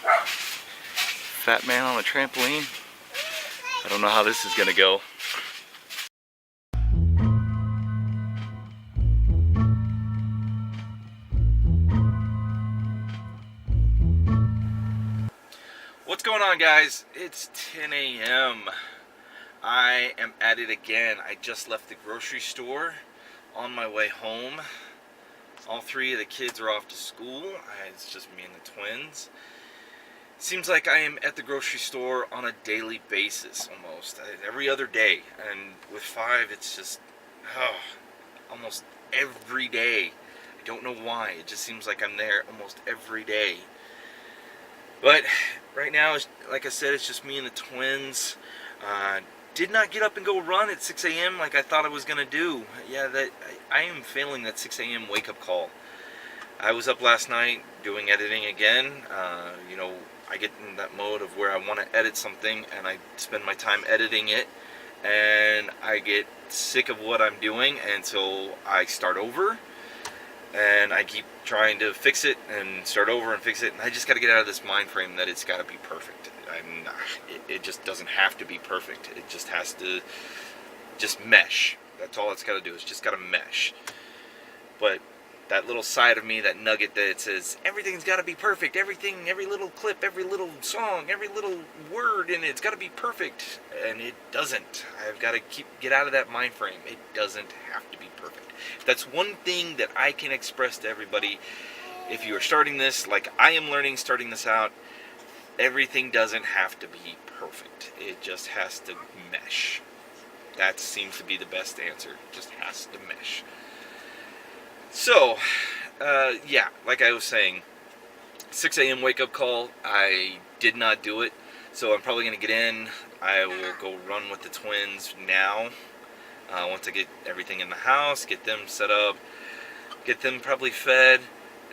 Fat man on a trampoline. I don't know how this is gonna go. What's going on, guys? It's 10 a.m. I am at it again. I just left the grocery store on my way home. All three of the kids are off to school. It's just me and the twins. Seems like I am at the grocery store on a daily basis, almost every other day. And with five, it's just almost every day. I don't know why. It just seems like I'm there almost every day. But right now, like I said, it's just me and the twins. Did not get up and go run at 6 a.m. like I thought I was going to do. Yeah, I am failing that 6 a.m. wake-up call. I was up last night doing editing again. You know, I get in that mode of where I want to edit something and I spend my time editing it. And I get sick of what I'm doing, and so I start over. And I keep trying to fix it and start over and fix it. And I just got to get out of this mind frame that it's got to be perfect. It just doesn't have to be perfect. It just has to just mesh. That's all it's got to do. It's just got to mesh. But that little side of me, that nugget that says everything's got to be perfect. Everything, every little clip, every little song, every little word in it's got to be perfect. And it doesn't. I've got to get out of that mind frame. It doesn't have to be perfect. That's one thing that I can express to everybody. If you are starting this, like I am learning, starting this out, everything doesn't have to be perfect. It just has to mesh. That seems to be the best answer. It just has to mesh. So, yeah, like I was saying, 6 a.m. wake-up call. I did not do it, so I'm probably going to get in. I will go run with the twins now. Once I get everything in the house, get them set up, get them probably fed,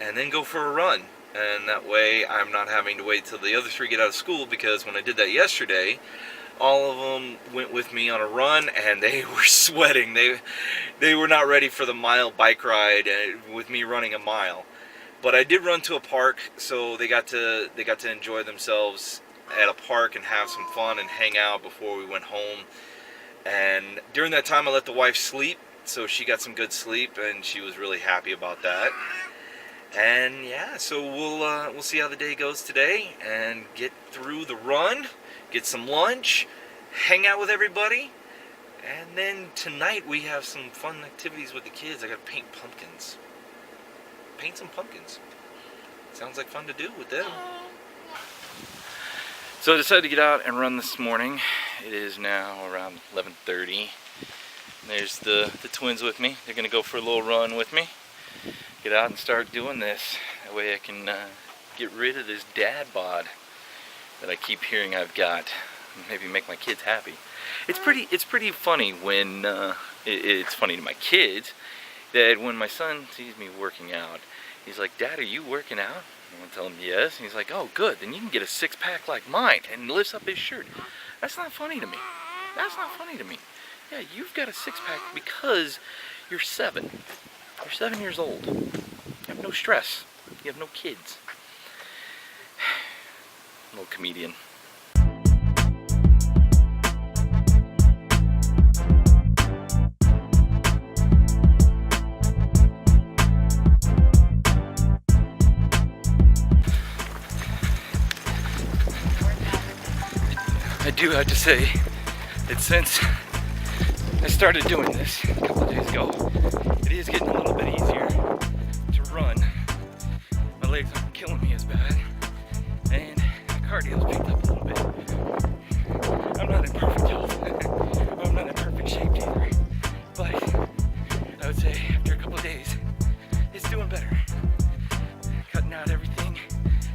and then go for a run. And that way I'm not having to wait till the other three get out of school, because when I did that yesterday, all of them went with me on a run and they were sweating. They were not ready for the mile bike ride with me running a mile. But I did run to a park, so they got to enjoy themselves at a park and have some fun and hang out before we went home. And during that time I let the wife sleep, so she got some good sleep and she was really happy about that. And yeah, so we'll see how the day goes today and get through the run, get some lunch, hang out with everybody, and then tonight we have some fun activities with the kids. I gotta paint pumpkins. Paint some pumpkins. Sounds like fun to do with them. So I decided to get out and run this morning. It is now around 11:30. There's the twins with me. They're gonna go for a little run with me. Get out and start doing this. That way I can get rid of this dad bod that I keep hearing I've got. Maybe make my kids happy. It's pretty funny when it's funny to my kids that when my son sees me working out, he's like, "Dad, are you working out?" And I tell him yes, and he's like, "Oh, good. Then you can get a six-pack like mine," and lifts up his shirt. That's not funny to me. That's not funny to me. Yeah, you've got a six-pack because you're 7. You're 7 years old. You have no stress. You have no kids. Little comedian. I do have to say that since I started doing this a couple of days ago, it is getting a little bit easier to run. My legs aren't killing me as bad, and my cardio's picked up a little bit. I'm not in perfect health. I'm not in perfect shape either, but I would say after a couple of days, it's doing better. Cutting out everything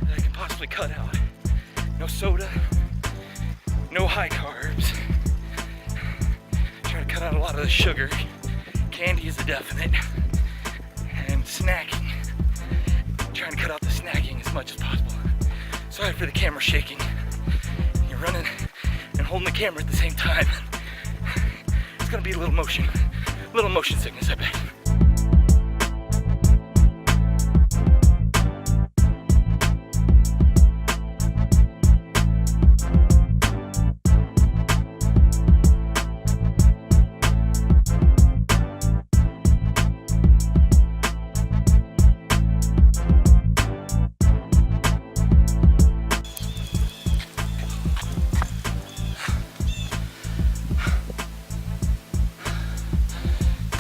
that I can possibly cut out. No soda, no high carbs. Trying to cut out a lot of the sugar. Candy is a definite. And snacking. Trying to cut out the snacking as much as possible. Sorry for the camera shaking. You're running and holding the camera at the same time. It's gonna be a little motion sickness, I bet.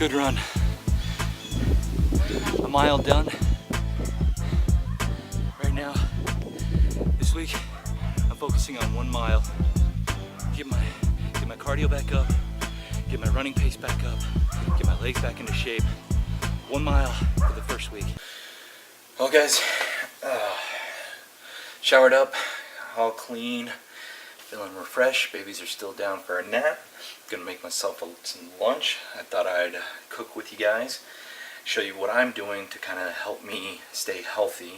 Good run. A mile done. Right now, this week, I'm focusing on 1 mile. Get my cardio back up, get my running pace back up, get my legs back into shape. 1 mile for the first week. Well guys, showered up, all clean, feeling refreshed. Babies are still down for a nap. Gonna make myself some lunch. I thought I'd cook with you guys, show you what I'm doing to kind of help me stay healthy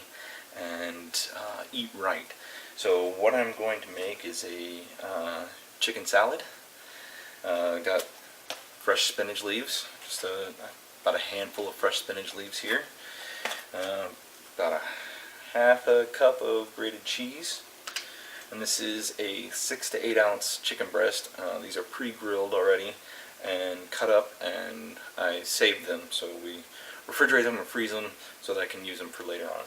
and eat right. So what I'm going to make is a chicken salad. Got fresh spinach leaves, just about a handful of fresh spinach leaves here. About half a cup of grated cheese. And this is a 6 to 8 ounce chicken breast. These are pre-grilled already and cut up, and I saved them, so we refrigerate them and freeze them so that I can use them for later on.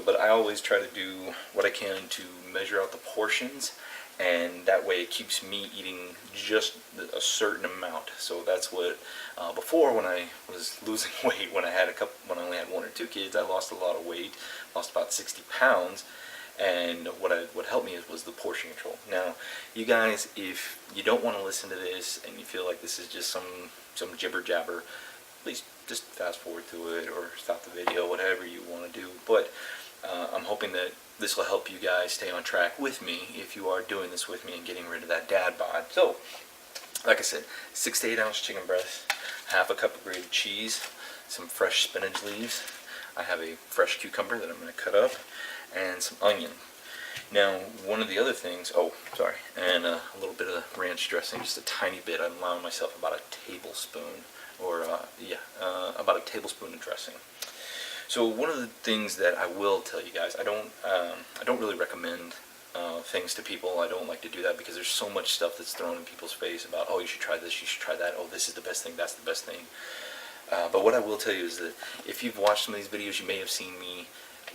But I always try to do what I can to measure out the portions, and that way it keeps me eating just a certain amount. So that's what before, when I was losing weight, when I only had 1 or 2 kids, I lost a lot of weight, lost about 60 pounds. And what helped me was the portion control. Now, you guys, if you don't want to listen to this and you feel like this is just some jibber jabber, please just fast forward to it or stop the video, whatever you want to do. But I'm hoping that this will help you guys stay on track with me if you are doing this with me and getting rid of that dad bod. So, like I said, 6 to 8 ounce chicken breast, half a cup of grated cheese, some fresh spinach leaves. I have a fresh cucumber that I'm going to cut up, and some onion. Now, one of the other things, and a little bit of ranch dressing, just a tiny bit. I'm allowing myself about a tablespoon, or about a tablespoon of dressing. So one of the things that I will tell you guys, I don't really recommend things to people. I don't like to do that because there's so much stuff that's thrown in people's face about, oh, you should try this, you should try that, oh, this is the best thing, that's the best thing. But what I will tell you is that if you've watched some of these videos, you may have seen me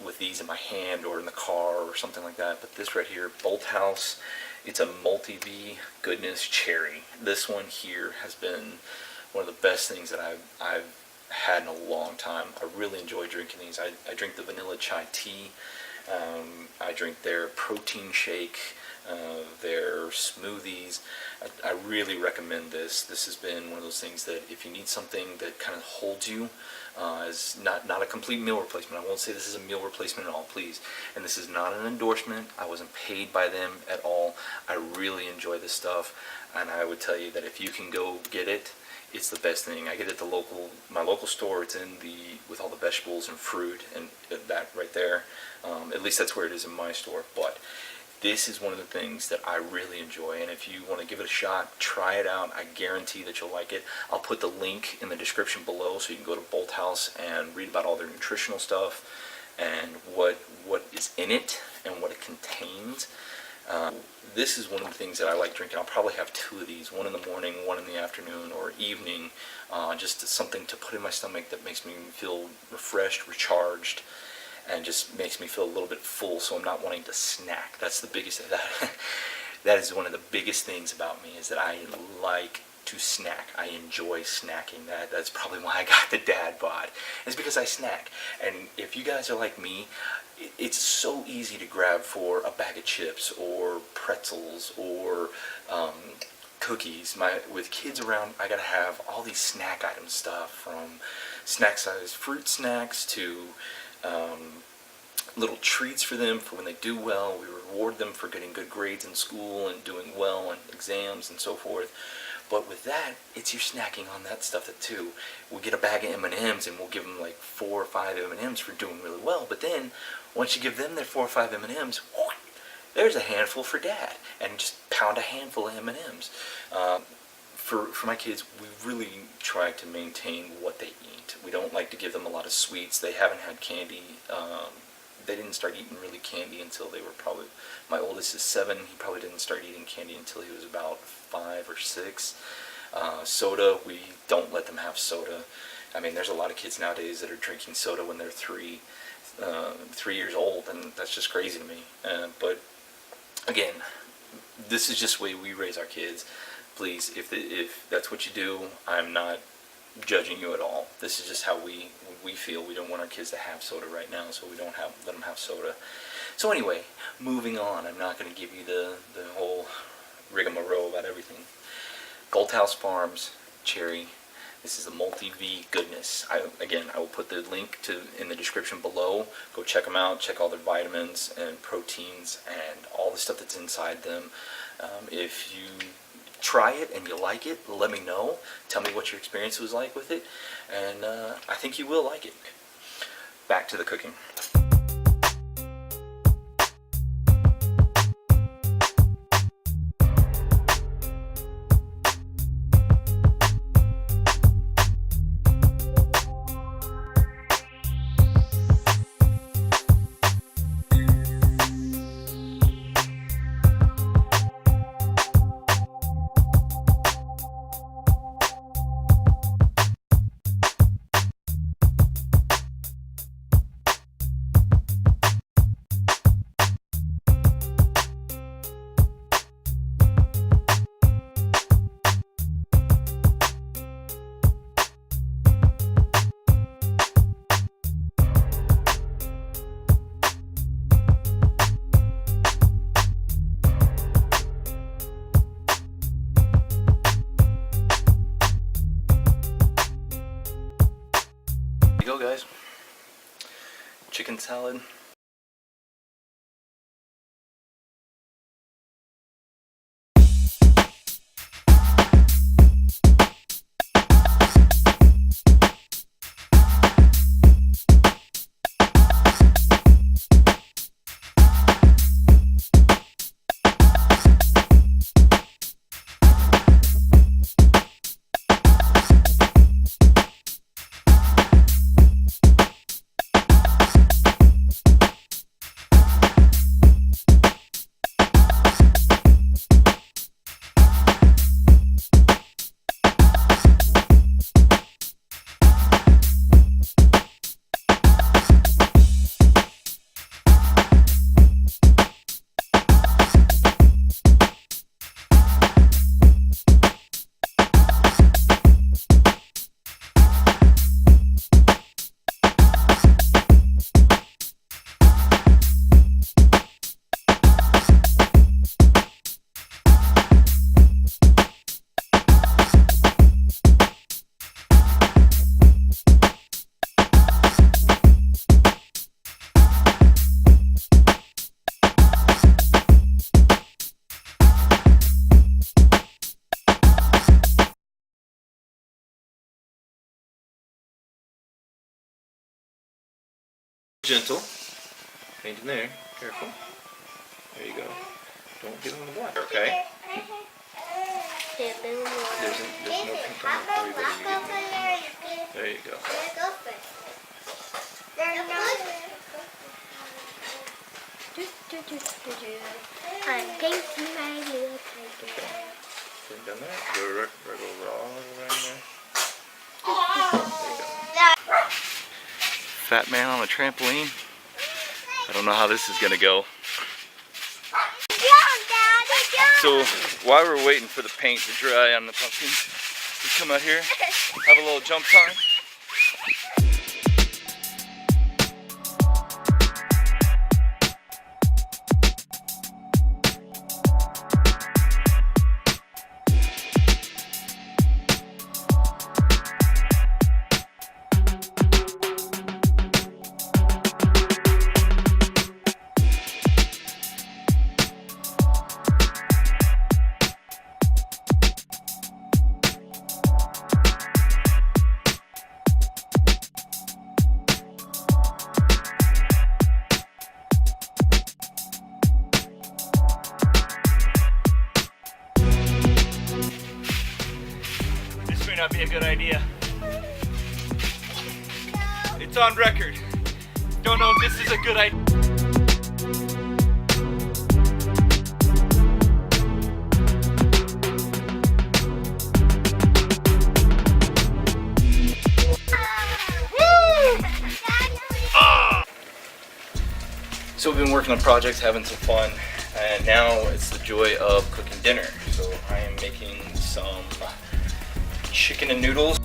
with these in my hand or in the car or something like that. But this right here, Bolt House, it's a multi-V goodness cherry. This one here has been one of the best things that I've had in a long time. I really enjoy drinking these. I drink the vanilla chai tea. I drink their protein shake, their smoothies. I really recommend this. This has been one of those things that if you need something that kind of holds you, as not a complete meal replacement. I won't say this is a meal replacement at all, please. And this is not an endorsement. I wasn't paid by them at all. I really enjoy this stuff, and I would tell you that if you can go get it, it's the best thing. I get it at my local store. It's with all the vegetables and fruit and that right there. At least that's where it is in my store. But this is one of the things that I really enjoy, and if you want to give it a shot, try it out. I guarantee that you'll like it. I'll put the link in the description below so you can go to Bolt House and read about all their nutritional stuff and what is in it and what it contains. This is one of the things that I like drinking. I'll probably have 2 of these, one in the morning, one in the afternoon or evening, just something to put in my stomach that makes me feel refreshed, recharged, and just makes me feel a little bit full, so I'm not wanting to snack. That's the biggest thing. That is one of the biggest things about me, is that I like to snack. I enjoy snacking. That's probably why I got the dad bod. It's because I snack. And if you guys are like me, it's so easy to grab for a bag of chips or pretzels or cookies. With kids around, I gotta have all these snack item stuff, from snack size fruit snacks to little treats for them for when they do well. We reward them for getting good grades in school and doing well in exams and so forth. But with that, it's your snacking on that stuff too. We'll get a bag of M&Ms and we'll give them like 4 or 5 M&Ms for doing really well. But then, once you give them their 4 or 5 M&Ms, there's a handful for dad. And just pound a handful of M&Ms. For my kids, we really try to maintain what they eat. We don't like to give them a lot of sweets. They haven't had candy. They didn't start eating really candy until they were probably, my oldest is 7. He probably didn't start eating candy until he was about 5 or 6. Soda, we don't let them have soda. I mean, there's a lot of kids nowadays that are drinking soda when they're 3 years old, and that's just crazy to me. But again, this is just the way we raise our kids. Please, if that's what you do, I'm not judging you at all. This is just how we feel. We don't want our kids to have soda right now, so we don't let them have soda. So anyway, moving on. I'm not going to give you the whole rigmarole about everything. Galthouse Farms cherry. This is a multi-V goodness. I will put the link in the description below. Go check them out. Check all their vitamins and proteins and all the stuff that's inside them. If you try it and you like it, let me know. Tell me what your experience was like with it, and I think you will like it. Back to the cooking. There you go, guys. Chicken salad. Gentle. Paint in there. Careful. There you go. Don't get on the black, okay? There's no pink on it. There you go. I'm painting my little tiger. Put it down there. Go all around there. Fat man on a trampoline. I don't know how this is gonna go. So while we're waiting for the paint to dry on the pumpkins, we come out here, have a little jump time. Not be a good idea. It's on record. Don't know if this is a good idea. So we've been working on projects, having some fun, and now it's the joy of cooking dinner. So I am making some chicken and noodles